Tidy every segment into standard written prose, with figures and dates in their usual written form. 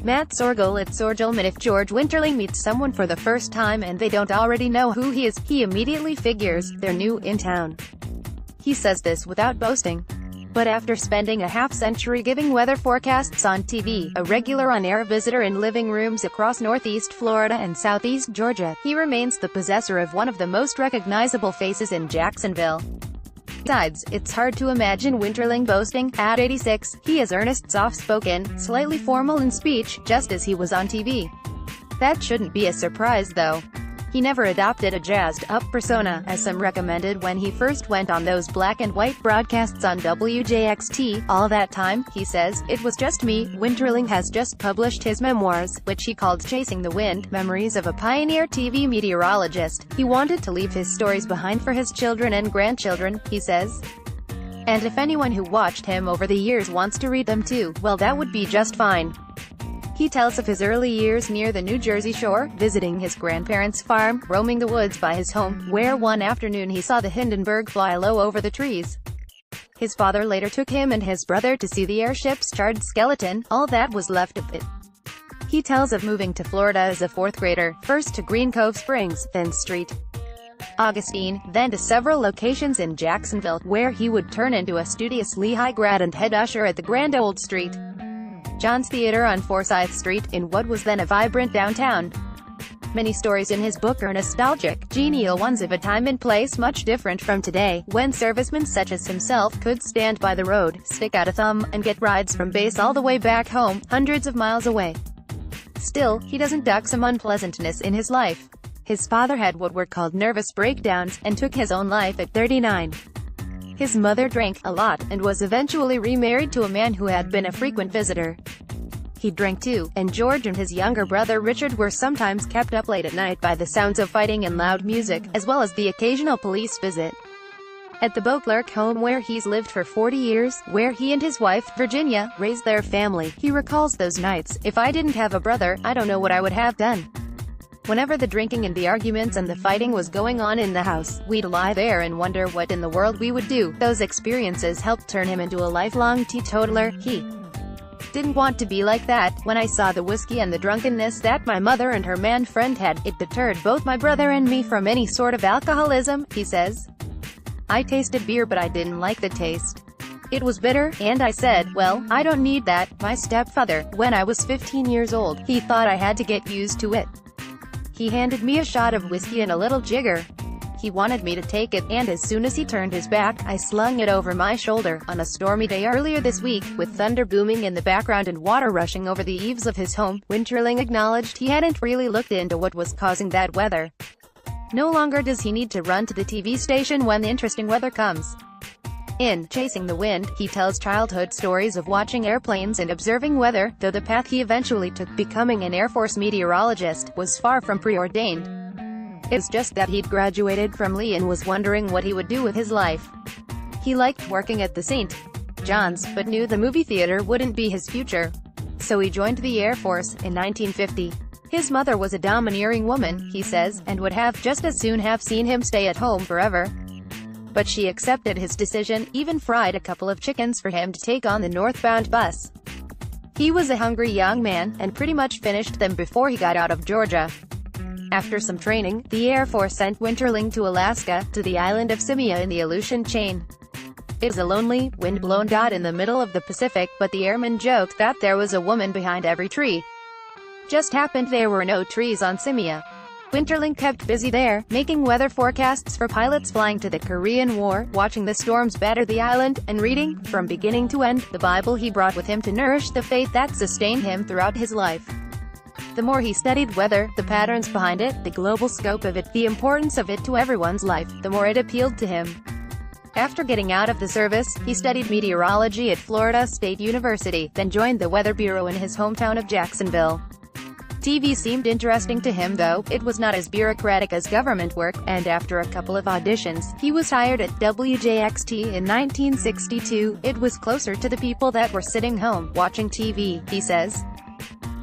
Soergel If George Winterling meets someone for the first time and they don't already know who he is, he immediately figures they're new in town. He says this without boasting. But after spending a half-century giving weather forecasts on TV, a regular on-air visitor in living rooms across Northeast Florida and Southeast Georgia, he remains the possessor of one of the most recognizable faces in Jacksonville. Besides, it's hard to imagine Winterling boasting. At 86, he is earnest, soft-spoken, slightly formal in speech, just as he was on TV. That shouldn't be a surprise though. He never adopted a jazzed-up persona, as some recommended when he first went on those black-and-white broadcasts on WJXT. All that time, he says, it was just me. Winterling has just published his memoirs, which he called Chasing the Wind, Memories of a Pioneer TV Meteorologist. He wanted to leave his stories behind for his children and grandchildren, he says. And if anyone who watched him over the years wants to read them too, well, that would be just fine. He tells of his early years near the New Jersey shore, visiting his grandparents' farm, roaming the woods by his home, where one afternoon he saw the Hindenburg fly low over the trees. His father later took him and his brother to see the airship's charred skeleton, all that was left of it. He tells of moving to Florida as a fourth grader, first to Green Cove Springs, then St. Augustine, then to several locations in Jacksonville, where he would turn into a studious Lehigh grad and head usher at the Grand Old St. John's Theater on Forsyth Street, in what was then a vibrant downtown. Many stories in his book are nostalgic, genial ones of a time and place much different from today, when servicemen such as himself could stand by the road, stick out a thumb, and get rides from base all the way back home, hundreds of miles away. Still, he doesn't duck some unpleasantness in his life. His father had what were called nervous breakdowns, and took his own life at 39. His mother drank a lot, and was eventually remarried to a man who had been a frequent visitor. He drank too, and George and his younger brother Richard were sometimes kept up late at night by the sounds of fighting and loud music, as well as the occasional police visit. At the Beauclerk home where he's lived for 40 years, where he and his wife, Virginia, raised their family, he recalls those nights. If I didn't have a brother, I don't know what I would have done. Whenever the drinking and the arguments and the fighting was going on in the house, we'd lie there and wonder what in the world we would do. Those experiences helped turn him into a lifelong teetotaler. He didn't want to be like that. When I saw the whiskey and the drunkenness that my mother and her man friend had, it deterred both my brother and me from any sort of alcoholism, he says. I tasted beer but I didn't like the taste. It was bitter, and I said, well, I don't need that. My stepfather, when I was 15 years old, he thought I had to get used to it. He handed me a shot of whiskey and a little jigger. He wanted me to take it, and as soon as he turned his back, I slung it over my shoulder. On a stormy day earlier this week, with thunder booming in the background and water rushing over the eaves of his home, Winterling acknowledged he hadn't really looked into what was causing that weather. No longer does he need to run to the TV station when the interesting weather comes. In Chasing the Wind, he tells childhood stories of watching airplanes and observing weather, though the path he eventually took, becoming an Air Force meteorologist, was far from preordained. It's just that he'd graduated from Lee and was wondering what he would do with his life. He liked working at the St. John's, but knew the movie theater wouldn't be his future. So he joined the Air Force in 1950. His mother was a domineering woman, he says, and would have just as soon have seen him stay at home forever. But she accepted his decision, even fried a couple of chickens for him to take on the northbound bus. He was a hungry young man, and pretty much finished them before he got out of Georgia. After some training, the Air Force sent Winterling to Alaska, to the island of Simia in the Aleutian chain. It was a lonely, wind-blown dot in the middle of the Pacific, but the airmen joked that there was a woman behind every tree. Just happened there were no trees on Simia. Winterling kept busy there, making weather forecasts for pilots flying to the Korean War, watching the storms batter the island, and reading, from beginning to end, the Bible he brought with him to nourish the faith that sustained him throughout his life. The more he studied weather, the patterns behind it, the global scope of it, the importance of it to everyone's life, the more it appealed to him. After getting out of the service, he studied meteorology at Florida State University, then joined the Weather Bureau in his hometown of Jacksonville. TV seemed interesting to him though, it was not as bureaucratic as government work, and after a couple of auditions, he was hired at WJXT in 1962. It was closer to the people that were sitting home, watching TV, he says.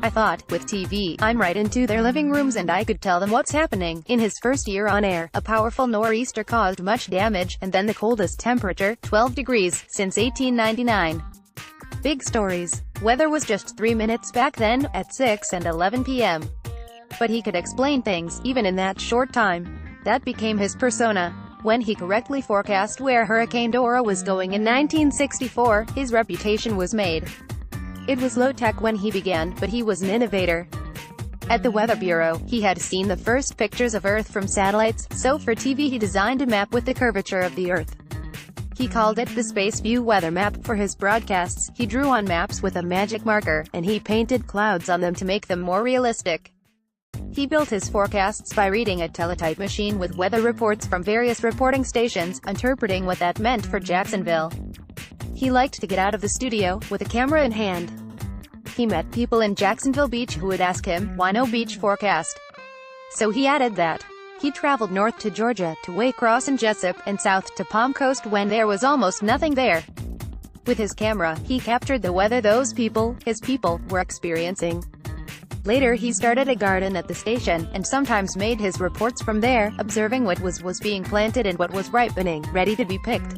I thought, with TV, I'm right into their living rooms and I could tell them what's happening. In his first year on air, a powerful nor'easter caused much damage, and then the coldest temperature, 12 degrees, since 1899. Big stories. Weather was just 3 minutes back then, at 6 and 11 p.m. But he could explain things, even in that short time. That became his persona. When he correctly forecast where Hurricane Dora was going in 1964, his reputation was made. It was low-tech when he began, but he was an innovator. At the Weather Bureau, he had seen the first pictures of Earth from satellites, so for TV he designed a map with the curvature of the Earth. He called it the Space View Weather Map. For his broadcasts, he drew on maps with a magic marker, and he painted clouds on them to make them more realistic. He built his forecasts by reading a teletype machine with weather reports from various reporting stations, interpreting what that meant for Jacksonville. He liked to get out of the studio, with a camera in hand. He met people in Jacksonville Beach who would ask him, why no beach forecast? So he added that. He traveled north to Georgia, to Waycross and Jessup, and south to Palm Coast when there was almost nothing there. With his camera, he captured the weather those people, his people, were experiencing. Later he started a garden at the station, and sometimes made his reports from there, observing what was being planted and what was ripening, ready to be picked.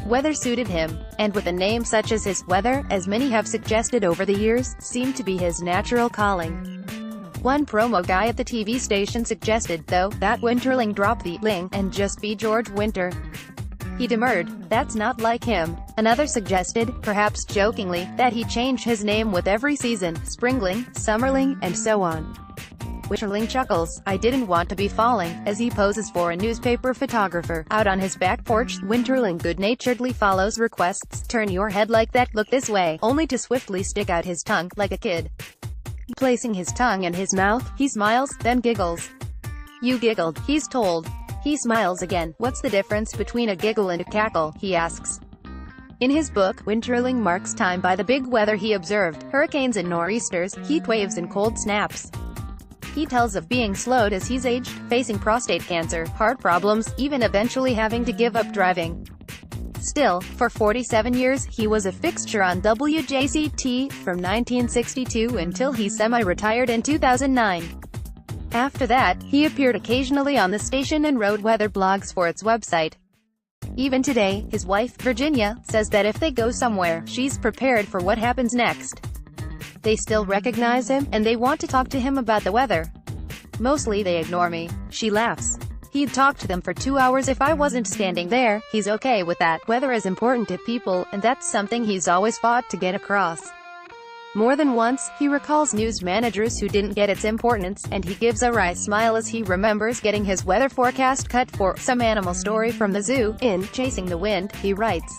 Weather suited him, and with a name such as his, weather, as many have suggested over the years, seemed to be his natural calling. One promo guy at the TV station suggested, though, that Winterling drop the ling and just be George Winter. He demurred. That's not like him. Another suggested, perhaps jokingly, that he change his name with every season, Springling, Summerling, and so on. Winterling chuckles. I didn't want to be falling, as he poses for a newspaper photographer. Out on his back porch, Winterling good-naturedly follows requests, turn your head like that, look this way, only to swiftly stick out his tongue, like a kid. Placing his tongue in his mouth, he smiles, then giggles. You giggled, he's told. He smiles again. What's the difference between a giggle and a cackle, he asks. In his book, Winterling marks time by the big weather he observed, hurricanes and nor'easters, heat waves and cold snaps. He tells of being slowed as he's aged, facing prostate cancer, heart problems, even eventually having to give up driving. Still, for 47 years, he was a fixture on WJCT, from 1962 until he semi-retired in 2009. After that, he appeared occasionally on the station and wrote weather blogs for its website. Even today, his wife, Virginia, says that if they go somewhere, she's prepared for what happens next. They still recognize him, and they want to talk to him about the weather. Mostly they ignore me. She laughs. He'd talk to them for 2 hours if I wasn't standing there. He's okay with that. Weather is important to people, and that's something he's always fought to get across. More than once, he recalls news managers who didn't get its importance, and he gives a wry smile as he remembers getting his weather forecast cut for some animal story from the zoo. In Chasing the Wind, he writes,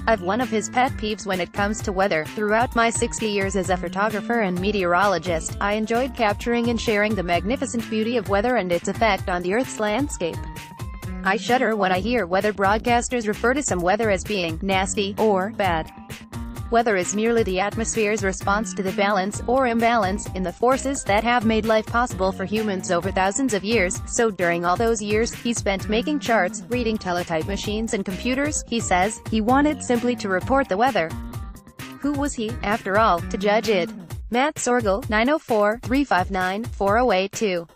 I've one of his pet peeves when it comes to weather. Throughout my 60 years as a photographer and meteorologist, I enjoyed capturing and sharing the magnificent beauty of weather and its effect on the Earth's landscape. I shudder when I hear weather broadcasters refer to some weather as being nasty or bad. Weather is merely the atmosphere's response to the balance, or imbalance, in the forces that have made life possible for humans over thousands of years. So during all those years, he spent making charts, reading teletype machines and computers. He says, he wanted simply to report the weather. Who was he, after all, to judge it? Matt Soergel, 904-359-4082.